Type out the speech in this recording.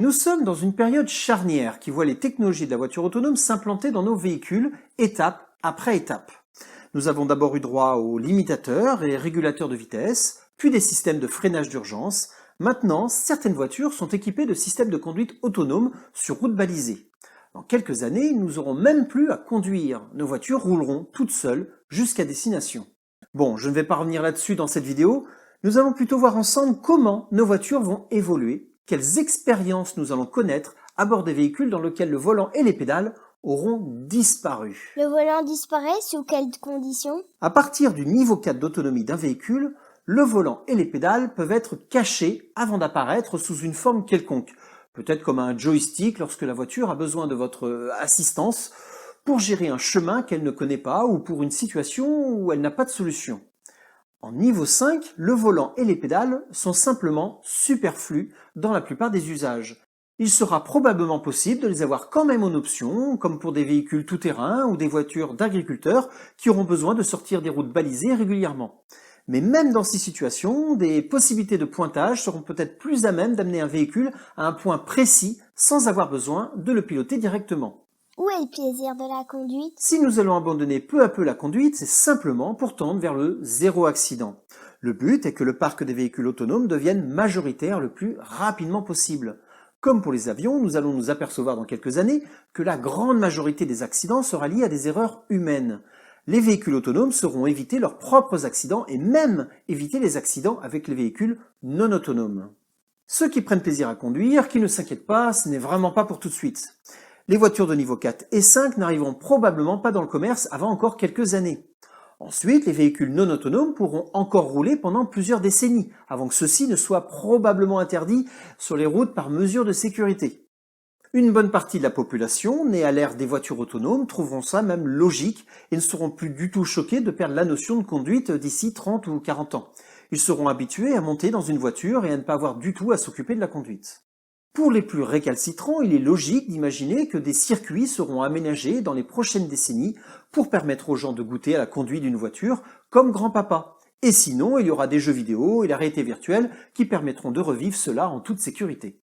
Nous sommes dans une période charnière qui voit les technologies de la voiture autonome s'implanter dans nos véhicules, étape après étape. Nous avons d'abord eu droit aux limitateurs et régulateurs de vitesse, puis des systèmes de freinage d'urgence. Maintenant, certaines voitures sont équipées de systèmes de conduite autonome sur route balisée. Dans quelques années, nous n'aurons même plus à conduire. Nos voitures rouleront toutes seules jusqu'à destination. Bon, je ne vais pas revenir là-dessus dans cette vidéo. Nous allons plutôt voir ensemble comment nos voitures vont évoluer, quelles expériences nous allons connaître à bord des véhicules dans lesquels le volant et les pédales auront disparu. Le volant disparaît sous quelles conditions? À partir du niveau 4 d'autonomie d'un véhicule, le volant et les pédales peuvent être cachés avant d'apparaître sous une forme quelconque. Peut-être comme un joystick lorsque la voiture a besoin de votre assistance pour gérer un chemin qu'elle ne connaît pas ou pour une situation où elle n'a pas de solution. En niveau 5, le volant et les pédales sont simplement superflus dans la plupart des usages. Il sera probablement possible de les avoir quand même en option, comme pour des véhicules tout-terrain ou des voitures d'agriculteurs qui auront besoin de sortir des routes balisées régulièrement. Mais même dans ces situations, des possibilités de pointage seront peut-être plus à même d'amener un véhicule à un point précis sans avoir besoin de le piloter directement. Où est le plaisir de la conduite? Si nous allons abandonner peu à peu la conduite, c'est simplement pour tendre vers le zéro accident. Le but est que le parc des véhicules autonomes devienne majoritaire le plus rapidement possible. Comme pour les avions, nous allons nous apercevoir dans quelques années que la grande majorité des accidents sera liée à des erreurs humaines. Les véhicules autonomes sauront éviter leurs propres accidents et même éviter les accidents avec les véhicules non autonomes. Ceux qui prennent plaisir à conduire, qui ne s'inquiètent pas, ce n'est vraiment pas pour tout de suite. Les voitures de niveau 4 et 5 n'arriveront probablement pas dans le commerce avant encore quelques années. Ensuite, les véhicules non autonomes pourront encore rouler pendant plusieurs décennies, avant que ceux-ci ne soient probablement interdits sur les routes par mesure de sécurité. Une bonne partie de la population, née à l'ère des voitures autonomes, trouveront ça même logique et ne seront plus du tout choqués de perdre la notion de conduite d'ici 30 ou 40 ans. Ils seront habitués à monter dans une voiture et à ne pas avoir du tout à s'occuper de la conduite. Pour les plus récalcitrants, il est logique d'imaginer que des circuits seront aménagés dans les prochaines décennies pour permettre aux gens de goûter à la conduite d'une voiture comme grand-papa. Et sinon, il y aura des jeux vidéo et la réalité virtuelle qui permettront de revivre cela en toute sécurité.